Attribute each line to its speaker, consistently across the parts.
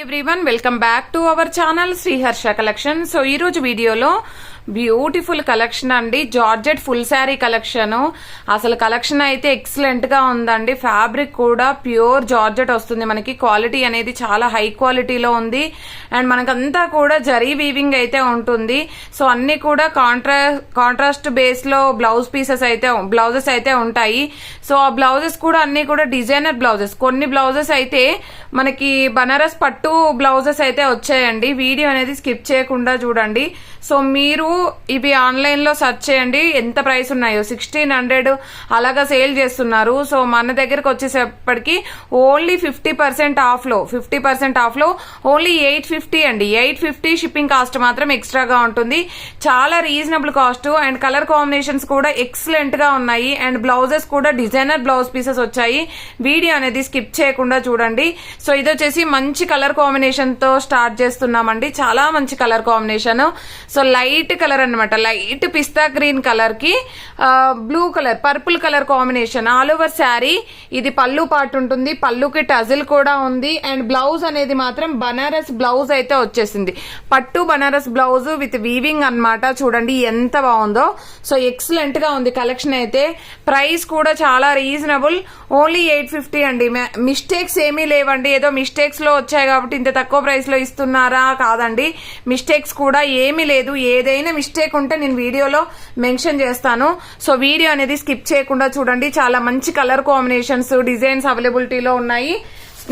Speaker 1: Everyone welcome back to our channel Sriharsha collection. So ఈ రోజు వీడియోలో బ్యూటిఫుల్ కలెక్షన్ అండి, జార్జెట్ ఫుల్ శారీ కలెక్షన్. అసలు కలెక్షన్ అయితే ఎక్సలెంట్ గా ఉందండి. ఫ్యాబ్రిక్ కూడా ప్యూర్ జార్జెట్ వస్తుంది మనకి. క్వాలిటీ అనేది చాలా హై క్వాలిటీలో ఉంది అండ్ మనకంతా కూడా జరీ వీవింగ్ అయితే ఉంటుంది. సో అన్ని కూడా కాంట్రాస్ట్ బేస్ లో బ్లౌజెస్ అయితే ఉంటాయి. సో ఆ బ్లౌజెస్ కూడా అన్ని కూడా డిజైనర్ బ్లౌజెస్. కొన్ని బ్లౌజెస్ అయితే మనకి బనారస్ పట్టు బ్లౌజెస్ అయితే వచ్చాయండి. వీడియో అనేది స్కిప్ చేయకుండా చూడండి. సో మీరు ఇవి ఆన్లైన్ లో సెర్చ్ చేయండి ఎంత ప్రైస్ ఉన్నాయో. 1600 అలాగా సేల్ చేస్తున్నారు. సో మన దగ్గరకు వచ్చేసేపటికి ఓన్లీ 50% ఆఫ్ లో ఓన్లీ 850 అండి. 850 షిప్పింగ్ కాస్ట్ మాత్రం ఎక్స్ట్రాగా ఉంటుంది. చాలా reasonable cost and colour combinations కూడా ఎక్సలెంట్ గా ఉన్నాయి అండ్ బ్లౌజెస్ కూడా డిజైనర్ బ్లౌజ్ పీసెస్ వచ్చాయి. వీడియో అనేది స్కిప్ చేయకుండా చూడండి. సో ఇది వచ్చేసి మంచి కలర్ కాంబినేషన్ తో స్టార్ట్ చేస్తున్నామండి. చాలా మంచి colour combination. So light colour అనమాట, లైట్ పిస్తా గ్రీన్ కలర్ కి blue colour, purple colour combination. All over sari ఇది పళ్ళు పార్ట్ ఉంటుంది. పళ్ళుకి టజిల్ కూడా ఉంది అండ్ బ్లౌజ్ అనేది మాత్రం బనారస్ బ్లౌజ్ అయితే వచ్చేసింది. పట్టు బనారస్ బ్లౌజ్ విత్ వీవింగ్ అన్నమాట. చూడండి ఎంత బాగుందో. సో ఎక్సలెంట్ గా ఉంది కలెక్షన్ అయితే. ప్రైస్ కూడా చాలా రీజనబుల్, ఓన్లీ 850 అండి. మిస్టేక్స్ ఏమీ లేవండి. ఏదో మిస్టేక్స్ లో వచ్చాయి కాబట్టి ఇంత తక్కువ ప్రైస్ లో ఇస్తున్నారా కాదండి. మిస్టేక్స్ కూడా ఏమీ లేదు. ఏదైనా మిస్టేక్ ఉంటే నేను వీడియోలో మెన్షన్ చేస్తాను. సో వీడియో అనేది స్కిప్ చేయకుండా చూడండి. చాలా మంచి కలర్ కాంబినేషన్స్, డిజైన్స్ అవైలబిలిటీలో ఉన్నాయి.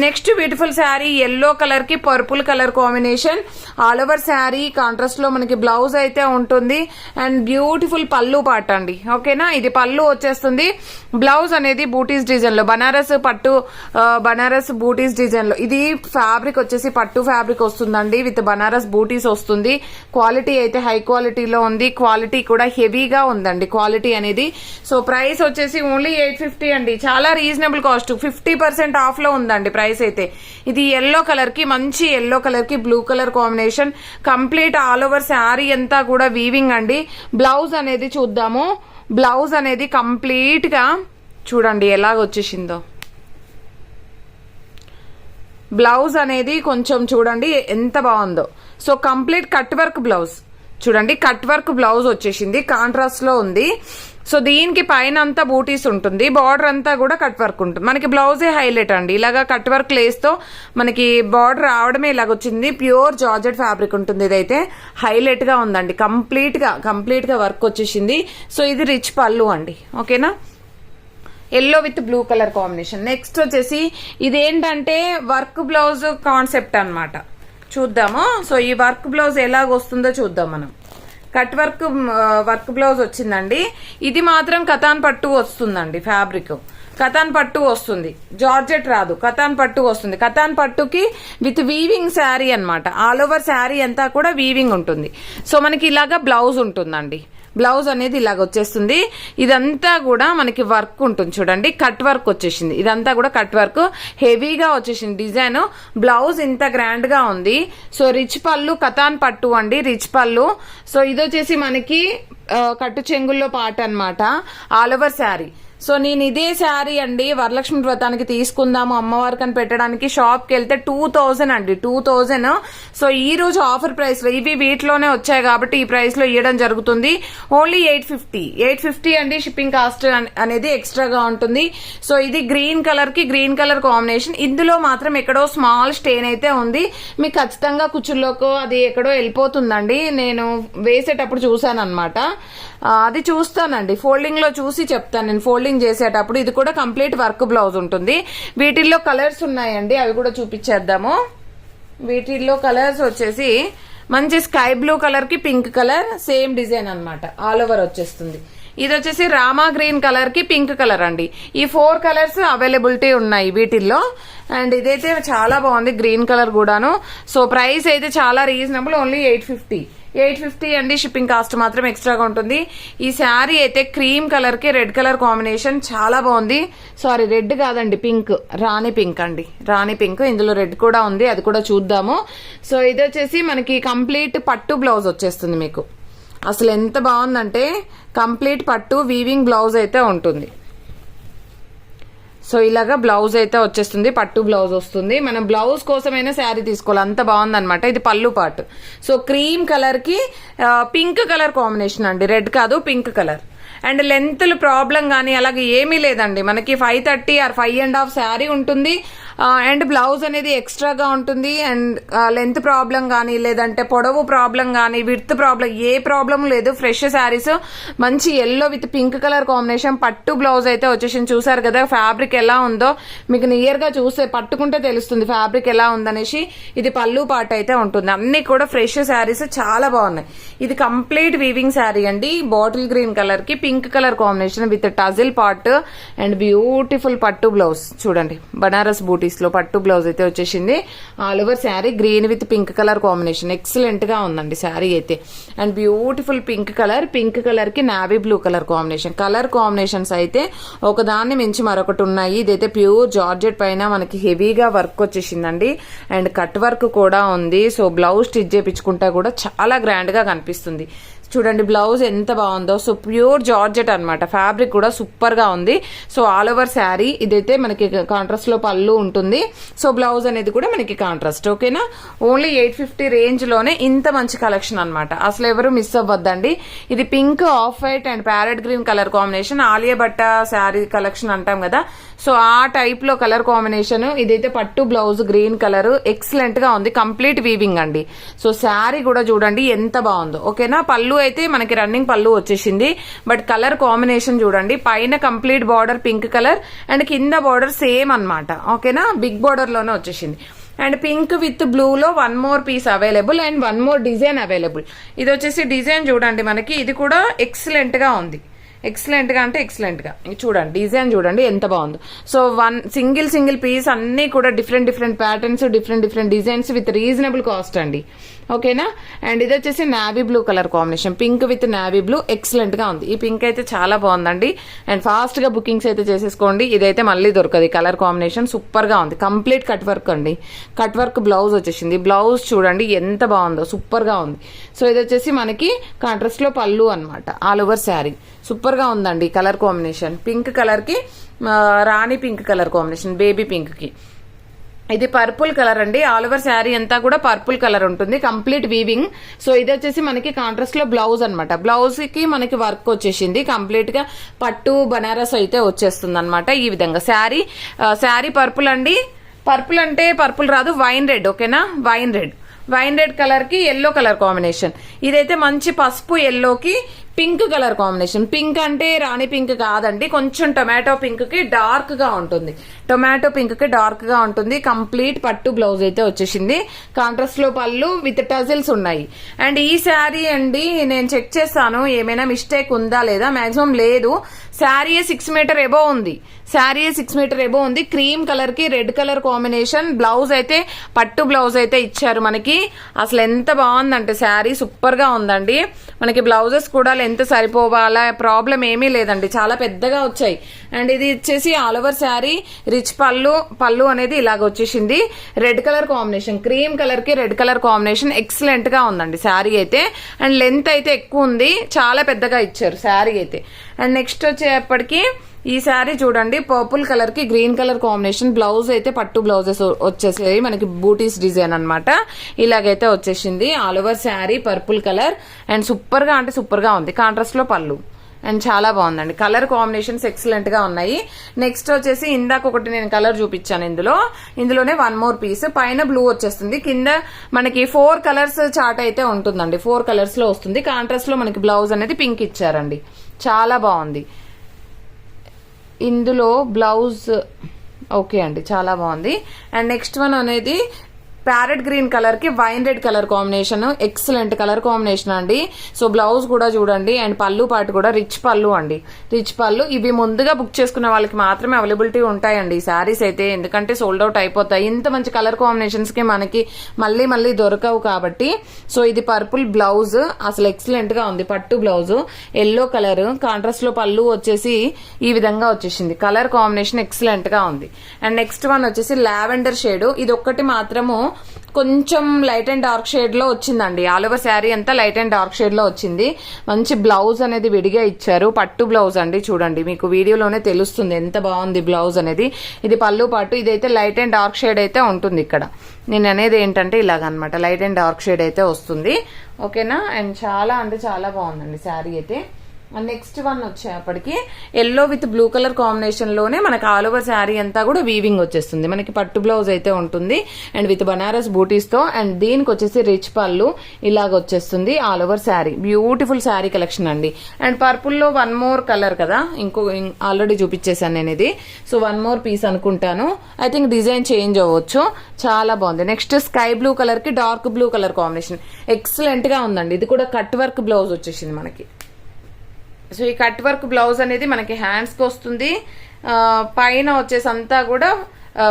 Speaker 1: Next beautiful sari yellow colour కి purple colour combination. All over sari contrast లో మనకి బ్లౌజ్ అయితే ఉంటుంది అండ్ బ్యూటిఫుల్ పళ్ళు పాట అండి. ఓకేనా, ఇది పళ్ళు వచ్చేస్తుంది. బ్లౌజ్ అనేది బూటీస్ డిజైన్ లో, బనారస్ బూటీస్ డిజైన్ లో. ఇది ఫ్యాబ్రిక్ వచ్చేసి పట్టు ఫ్యాబ్రిక్ వస్తుందండి విత్ బనారస్ బూటీస్ వస్తుంది. క్వాలిటీ అయితే హై క్వాలిటీలో ఉంది. క్వాలిటీ కూడా హెవీగా ఉందండి క్వాలిటీ అనేది. సో ప్రైస్ వచ్చేసి ఓన్లీ 850 అండి. చాలా రీజనబుల్ కాస్ట్. 50% ఆఫ్ లో ఉందండి ప్రైస్ అయితే. ఇది ఎల్లో కలర్ కి, మంచి ఎల్లో కలర్ కి blue colour combination. Complete all over sari అంతా కూడా వీవింగ్ అండి. బ్లౌజ్ అనేది చూద్దాము. బ్లౌజ్ అనేది కంప్లీట్ గా చూడండి ఎలాగ వచ్చేసిందో. బ్లౌజ్ అనేది కొంచెం చూడండి ఎంత బాగుందో. So complete cut work blouse చూడండి. కట్ వర్క్ బ్లౌజ్ వచ్చేసింది, కాంట్రాస్ట్ లో ఉంది. సో దీనికి పైన అంతా బూటీస్ ఉంటుంది, బార్డర్ అంతా కూడా కట్ వర్క్ ఉంటుంది. మనకి బ్లౌజే హైలైట్ అండి. ఇలాగా కట్ వర్క్ లేస్ తో మనకి బార్డర్ రావడమే ఇలాగ వచ్చింది. ప్యూర్ జార్జెట్ ఫ్యాబ్రిక్ ఉంటుంది. ఇదైతే హైలైట్ గా ఉందండి. కంప్లీట్ గా వర్క్ వచ్చేసింది. సో ఇది రిచ్ పళ్ళు అండి. ఓకేనా, yellow with blue colour combination. Next వచ్చేసి ఇదేంటంటే వర్క్ బ్లౌజ్ కాన్సెప్ట్ అన్నమాట. చూద్దాము. సో ఈ వర్క్ బ్లౌజ్ ఎలాగ వస్తుందో చూద్దాం మనం. కట్ వర్క్ బ్లౌజ్ వచ్చిందండి. ఇది మాత్రం కతాన్ పట్టు వస్తుందండి. ఫ్యాబ్రిక్ కతాన్ పట్టు వస్తుంది, జార్జెట్ రాదు. కతాన్ పట్టు వస్తుంది. కతాన్ పట్టుకి విత్ వీవింగ్ శారీ అన్నమాట. ఆల్ ఓవర్ శారీ అంతా కూడా వీవింగ్ ఉంటుంది. సో మనకి ఇలాగా బ్లౌజ్ ఉంటుందండి. బ్లౌజ్ అనేది ఇలాగ వచ్చేస్తుంది. ఇదంతా కూడా మనకి వర్క్ ఉంటుంది చూడండి. కట్ వర్క్ వచ్చేసింది. ఇదంతా కూడా కట్ వర్క్ హెవీగా వచ్చేసింది డిజైన్. బ్లౌజ్ ఇంత గ్రాండ్ గా ఉంది. సో రిచ్ పళ్ళు, కతాన్ పట్టు అండి, రిచ్ పళ్ళు. సో ఇది వచ్చేసి మనకి కట్టు చెంగుల్లో పాట అన్నమాట. All over sari. సో నేను ఇదే శారీ అండి వరలక్ష్మి వ్రతానికి తీసుకుందాము అమ్మవారికి అని పెట్టడానికి షాప్ కి వెళ్తే 2000 అండి, 2000. సో ఈ రోజు ఆఫర్ ప్రైస్ లో ఇవి వీటిలోనే వచ్చాయి కాబట్టి ఈ ప్రైస్ లో ఇవ్వడం జరుగుతుంది. ఓన్లీ 850 అండి. షిప్పింగ్ కాస్ట్ అనేది ఎక్స్ట్రాగా ఉంటుంది. సో ఇది గ్రీన్ కలర్ కి గ్రీన్ కలర్ కాంబినేషన్. ఇందులో మాత్రం ఎక్కడో స్మాల్ స్టెయిన్ అయితే ఉంది. మీకు ఖచ్చితంగా కుచ్చుల్లోకో అది ఎక్కడో వెళ్ళిపోతుందండి. నేను వేసేటప్పుడు చూసాను అనమాట. అది చూస్తానండి, ఫోల్డింగ్ లో చూసి చెప్తాను నేను ఫోల్డింగ్ చేసేటప్పుడు. ఇది కూడా కంప్లీట్ వర్క్ బ్లౌజ్ ఉంటుంది. వీటిల్లో కలర్స్ ఉన్నాయండి, అవి కూడా చూపించేద్దాము. వీటిల్లో కలర్స్ వచ్చేసి మంచి స్కై బ్లూ కలర్ కి పింక్ కలర్, సేమ్ డిజైన్ అన్నమాట. ఆల్ ఓవర్ వచ్చేస్తుంది. ఇది వచ్చేసి రామా గ్రీన్ కలర్ కి పింక్ కలర్ అండి. ఈ 4 కలర్స్ అవైలబిలిటీ ఉన్నాయి వీటిల్లో. అండ్ ఇదైతే చాలా బాగుంది, గ్రీన్ కలర్ కూడాను. సో ప్రైస్ అయితే చాలా రీజనబుల్, ఓన్లీ 850 అండి. షిప్పింగ్ కాస్ట్ మాత్రం ఎక్స్ట్రాగా ఉంటుంది. ఈ శారీ అయితే క్రీమ్ కలర్ కి రెడ్ కలర్ కాంబినేషన్ చాలా బాగుంది. సారీ, రెడ్ కాదండి, పింక్, రాణి పింక్ అండి, రాణి పింక్. ఇందులో రెడ్ కూడా ఉంది, అది కూడా చూద్దాము. సో ఇది వచ్చేసి మనకి కంప్లీట్ పట్టు బ్లౌజ్ వచ్చేస్తుంది మీకు. అసలు ఎంత బాగుందంటే కంప్లీట్ పట్టు వీవింగ్ బ్లౌజ్ అయితే ఉంటుంది. సో ఇలాగా బ్లౌజ్ అయితే వచ్చేస్తుంది, పట్టు బ్లౌజ్ వస్తుంది. మనం బ్లౌజ్ కోసమైనా శారీ తీసుకోవాలి, అంత బాగుందన్నమాట. ఇది పళ్ళు పార్ట్. సో క్రీమ్ కలర్ కి పింక్ కలర్ కాంబినేషన్ అండి, రెడ్ కాదు పింక్ కలర్. అండ్ లెంత్లు ప్రాబ్లం కానీ అలాగే ఏమీ లేదండి. మనకి 530 ఆర్ 5.5 శారీ ఉంటుంది. అండ్ బ్లౌజ్ అనేది ఎక్స్ట్రాగా ఉంటుంది. అండ్ లెంత్ ప్రాబ్లం కానీ లేదంటే పొడవు ప్రాబ్లం కానీ విడ్త్ ప్రాబ్లం ఏ ప్రాబ్లం లేదు. ఫ్రెష్ శారీస్ మంచి yellow with pink colour combination పట్టు బ్లౌజ్ అయితే వచ్చేసి చూసారు కదా. ఫ్యాబ్రిక్ ఎలా ఉందో మీకు నియర్ గా చూస్తే పట్టుకుంటే తెలుస్తుంది ఫ్యాబ్రిక్ ఎలా ఉందనేసి. ఇది పళ్ళు పార్ట్ అయితే ఉంటుంది. అన్ని కూడా ఫ్రెష్ శారీస్ చాలా బాగున్నాయి. ఇది కంప్లీట్ వీవింగ్ శారీ అండి. బాటిల్ గ్రీన్ కలర్ కి pink colour combination with టజిల్ part and beautiful పట్టు బ్లౌజ్ చూడండి. బనారస్ బూటీస్ లో పట్టు బ్లౌజ్ అయితే వచ్చేసింది. All over sari green with pink colour combination excellent గా ఉందండి శారీ అయితే. అండ్ బ్యూటిఫుల్ పింక్ కలర్ కి navy blue colour combination. Colour combinations అయితే ఒకదాన్ని మించి మరొకటి ఉన్నాయి. ఇదైతే ప్యూర్ జార్జెట్ పైన మనకి హెవీగా వర్క్ వచ్చేసిందండి. అండ్ కట్ వర్క్ కూడా ఉంది. సో బ్లౌజ్ స్టిచ్ చేయించుకుంటా కూడా చాలా గ్రాండ్ గా కనిపిస్తుంది. చూడండి బ్లౌజ్ ఎంత బాగుందో. సో ప్యూర్ జార్జెట్ అన్నమాట. ఫ్యాబ్రిక్ కూడా సూపర్ గా ఉంది. సో ఆల్ ఓవర్ శారీ ఇదైతే మనకి కాంట్రాస్ట్ లో పళ్ళు ఉంటుంది. సో బ్లౌజ్ అనేది కూడా మనకి కాంట్రాస్ట్. ఓకేనా. ఓన్లీ 850 రేంజ్ లోనే ఇంత మంచి కలెక్షన్ అన్నమాట. అసలు ఎవరు మిస్ అవ్వద్దండి. ఇది pink, off white and parrot green colour combination. Alia Bhatta sari collection అంటాం కదా. సో ఆ టైప్ లో కలర్ కాంబినేషన్. ఇదైతే పట్టు బ్లౌజ్ గ్రీన్ కలర్ ఎక్సలెంట్ గా ఉంది. కంప్లీట్ వీవింగ్ అండి. సో శారీ కూడా చూడండి ఎంత బాగుందో. ఓకేనా. పళ్ళు అయితే మనకి రన్నింగ్ పళ్ళు వచ్చేసింది. బట్ కలర్ కాంబినేషన్ చూడండి. పైన complete border pink colour and కింద బార్డర్ సేమ్ అన్నమాట. ఓకేనా. బిగ్ బార్డర్ లోనే వచ్చేసింది. అండ్ పింక్ విత్ బ్లూ లో 1 more piece available and 1 more design available. ఇది వచ్చేసి డిజైన్ చూడండి మనకి. ఇది కూడా ఎక్సలెంట్ గా ఉంది. ఎక్సలెంట్ గా అంటే ఎక్సలెంట్ గా చూడండి. డిజైన్ చూడండి ఎంత బాగుందో. సో సింగిల్ పీస్ అన్ని కూడా different patterns, different designs with reasonable cost అండి. ఓకేనా. అండ్ ఇది వచ్చేసి navy blue colour combination. Pink with navy blue excellent గా ఉంది. ఈ పింక్ అయితే చాలా బాగుందండి. అండ్ ఫాస్ట్ గా బుకింగ్స్ అయితే చేసేసుకోండి. ఇదైతే మళ్ళీ దొరకదు. కలర్ కాంబినేషన్ సూపర్ గా ఉంది. కంప్లీట్ కట్ వర్క్ అండి. కట్ వర్క్ బ్లౌజ్ వచ్చేసింది. బ్లౌజ్ చూడండి ఎంత బాగుందో. సూపర్ గా ఉంది. సో ఇది వచ్చేసి మనకి కాంట్రాస్ట్ లో పళ్ళు అన్నమాట. ఆల్ ఓవర్ శారీ సూపర్ గా ఉందండి. కలర్ కాంబినేషన్ పింక్ కలర్ కి rani pink colour combination, baby pink కి. ఇది పర్పుల్ కలర్ అండి. ఆల్ ఓవర్ శారీ అంతా కూడా పర్పుల్ కలర్ ఉంటుంది. Complete weaving. సో ఇది వచ్చేసి మనకి కాంట్రాస్ట్ లో బ్లౌజ్ అనమాట. బ్లౌజ్ కి మనకి వర్క్ వచ్చేసింది. కంప్లీట్ గా పట్టు బనారస్ అయితే వచ్చేస్తుంది అనమాట. ఈ విధంగా శారీ పర్పుల్ అండి. పర్పుల్ అంటే పర్పుల్ రాదు, వైన్ రెడ్. ఓకేనా. వైన్ రెడ్ కలర్ కి ఎల్లో కలర్ కాంబినేషన్. ఇదైతే మంచి పసుపు ఎల్లోకి పింక్ కలర్ కాంబినేషన్. పింక్ అంటే రాణి పింక్ కాదండి, కొంచెం టొమాటో పింక్ కి డార్క్ గా ఉంటుంది. కంప్లీట్ పట్టు బ్లౌజ్ అయితే వచ్చేసింది. కాంట్రాస్ట్ లో పళ్ళు విత్ టజిల్స్ ఉన్నాయి. అండ్ ఈ శారీ అండి నేను చెక్ చేస్తాను ఏమైనా మిస్టేక్ ఉందా లేదా. మాక్సిమం లేదు. శారీ 6 మీటర్ ఎబో ఉంది. క్రీమ్ కలర్ కి రెడ్ కలర్ కాంబినేషన్. బ్లౌజ్ అయితే పట్టు బ్లౌజ్ అయితే ఇచ్చారు మనకి. అసలు ఎంత బాగుందంటే శారీ సూపర్ గా ఉందండి. మనకి బ్లౌజెస్ కూడా లెంత్ సరిపోవాలా ప్రాబ్లం ఏమీ లేదండి. చాలా పెద్దగా వచ్చాయి. అండ్ ఇది వచ్చేసి ఆల్ ఓవర్ శారీ రిచ్ పళ్ళు అనేది ఇలాగ వచ్చేసింది. Red colour combination, cream colour కి రెడ్ కలర్ కాంబినేషన్ ఎక్సలెంట్ గా ఉందండి శారీ అయితే. అండ్ లెంత్ అయితే ఎక్కువ ఉంది. చాలా పెద్దగా ఇచ్చారు శారీ అయితే. అండ్ నెక్స్ట్ వచ్చేప్పటికి ఈ శారీ చూడండి పర్పుల్ కలర్ కి గ్రీన్ కలర్ కాంబినేషన్. బ్లౌజ్ అయితే పట్టు బ్లౌజెస్ వచ్చేసాయి మనకి. బూటీస్ డిజైన్ అన్నమాట. ఇలాగైతే వచ్చేసింది. All over sari purple colour and super గా ఉంది. కాంట్రాస్ట్ లో పళ్ళు అండ్ చాలా బాగుందండి. కలర్ కాంబినేషన్స్ ఎక్సలెంట్ గా ఉన్నాయి. నెక్స్ట్ వచ్చేసి ఇందాక ఒకటి నేను కలర్ చూపించాను. ఇందులోనే 1 మోర్ పీస్. పైన బ్లూ వచ్చేస్తుంది. కింద మనకి 4 కలర్స్ చార్ట్ అయితే ఉంటుందండి. 4 కలర్స్ లో వస్తుంది. కాంట్రాస్ట్ లో మనకి బ్లౌజ్ అనేది పింక్ ఇచ్చారండి. చాలా బాగుంది. ఇందులో బ్లౌజ్ ఓకే అండి, చాలా బాగుంది. అండ్ నెక్స్ట్ వన్ అనేది ప్యారెట్ గ్రీన్ కలర్ కి wine red colour combination. Excellent colour combination అండి. సో బ్లౌజ్ కూడా చూడండి. అండ్ పళ్ళు పాటు కూడా రిచ్ పళ్ళు అండి. ఇవి ముందుగా బుక్ చేసుకున్న వాళ్ళకి మాత్రమే అవైలబిలిటీ ఉంటాయండి ఈ శారీస్ అయితే. ఎందుకంటే సోల్డ్ అవుట్ అయిపోతాయి. ఇంత మంచి కలర్ కాంబినేషన్స్ కి మనకి మళ్ళీ దొరకవు కాబట్టి. సో ఇది పర్పుల్ బ్లౌజ్ అసలు ఎక్సలెంట్ గా ఉంది. పట్టు బ్లౌజ్ ఎల్లో కలర్. కాంట్రాస్ట్ లో పళ్ళు వచ్చేసి ఈ విధంగా వచ్చేసింది. కలర్ కాంబినేషన్ ఎక్సలెంట్ గా ఉంది. అండ్ నెక్స్ట్ వన్ వచ్చేసి లావెండర్ షేడ్. ఇది ఒక్కటి మాత్రము కొంచెం లైట్ అండ్ డార్క్ షేడ్ లో వచ్చిందండి. ఆల్ ఓవర్ శారీ అంతా లైట్ అండ్ డార్క్ షేడ్ లో వచ్చింది. మంచి బ్లౌజ్ అనేది విడిగా ఇచ్చారు, పట్టు బ్లౌజ్ అండి. చూడండి, మీకు వీడియోలోనే తెలుస్తుంది ఎంత బాగుంది బ్లౌజ్ అనేది. ఇది పళ్ళు పాటు. ఇదైతే లైట్ అండ్ డార్క్ షేడ్ అయితే ఉంటుంది. ఇక్కడ నేను అనేది ఏంటంటే ఇలాగనమాట, లైట్ అండ్ డార్క్ షేడ్ అయితే వస్తుంది. ఓకేనా. అండ్ చాలా అంటే చాలా బాగుందండి శారీ అయితే. నెక్స్ట్ వన్ వచ్చేప్పటికి yellow with blue colour combination లోనే మనకి ఆల్ ఓవర్ శారీ అంతా కూడా వీవింగ్ వచ్చేస్తుంది. మనకి పట్టు బ్లౌజ్ అయితే ఉంటుంది అండ్ విత్ బనారస్ బూటీస్ తో. అండ్ దీనికి వచ్చేసి రిచ్ పళ్ళు ఇలాగ వచ్చేస్తుంది all over sari. Beautiful sari collection అండి. అండ్ పర్పుల్ లో వన్ మోర్ కలర్ కదా, ఆల్రెడీ చూపించేసాను నేను ఇది. సో వన్ మోర్ పీస్ అనుకుంటాను. ఐ థింక్ డిజైన్ చేంజ్ అవ్వచ్చు. చాలా బాగుంది. నెక్స్ట్ స్కై బ్లూ కలర్ కి dark blue colour combination excellent గా ఉందండి. ఇది కూడా కట్ వర్క్ బ్లౌజ్ వచ్చేసింది మనకి. సో ఈ కట్ వర్క్ బ్లౌజ్ అనేది మనకి హ్యాండ్స్ కి వస్తుంది. పైన వచ్చేసి అంతా కూడా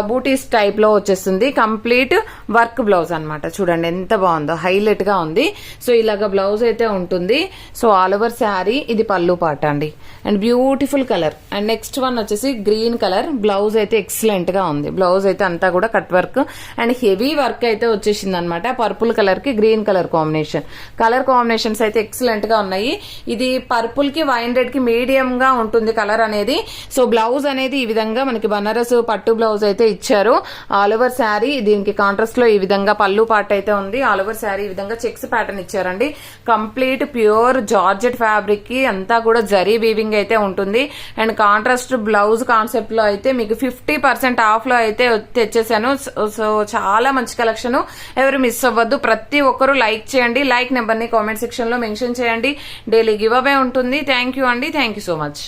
Speaker 1: బూటీస్ టైప్ లో వచ్చేస్తుంది. కంప్లీట్ వర్క్ బ్లౌజ్ అన్నమాట. చూడండి ఎంత బాగుందో, హైలైట్ గా ఉంది. సో ఇలాగ బ్లౌజ్ అయితే ఉంటుంది. సో ఆల్ ఓవర్ శారీ ఇది పళ్ళు పాట అండి. And beautiful colour. And next one వచ్చేసి గ్రీన్ కలర్. బ్లౌజ్ అయితే ఎక్సలెంట్ గా ఉంది. బ్లౌజ్ అయితే అంతా కూడా cut work and heavy work అయితే వచ్చేసింది అనమాట. పర్పుల్ కలర్ కి green colour combination. Colour combinations అయితే ఎక్సలెంట్ గా ఉన్నాయి. ఇది పర్పుల్ కి వైన్ రెడ్ కి మీడియం గా ఉంటుంది కలర్ అనేది. సో బ్లౌజ్ అనేది ఈ విధంగా మనకి బనారస్ పట్టు బ్లౌజ్ అయితే ఇచ్చారు. ఆల్ ఓవర్ శారీ దీనికి కాంట్రాస్ట్ లో ఈ విధంగా పళ్ళు పాట అయితే ఉంది. ఆల్ ఓవర్ శారీ ఈ విధంగా చెక్స్ ప్యాటర్న్ ఇచ్చారండి. కంప్లీట్ ప్యూర్ జార్జెట్ ఫ్యాబ్రిక్ కి అంతా కూడా జరీ వీవింగ్ అయితే ఉంటుంది. అండ్ కాంట్రాస్ట్ బ్లౌజ్ కాన్సెప్ట్ లో అయితే మీకు 50% ఆఫ్ లో అయితే తెచ్చేసాను. సో చాలా మంచి కలెక్షన్. ఎవరు మిస్ అవ్వద్దు. ప్రతి ఒక్కరు లైక్ చేయండి. లైక్ నెంబర్ ని కామెంట్ సెక్షన్ లో మెన్షన్ చేయండి. డైలీ గివ్ అవే ఉంటుంది. థ్యాంక్ యూ అండి. Thank you so much.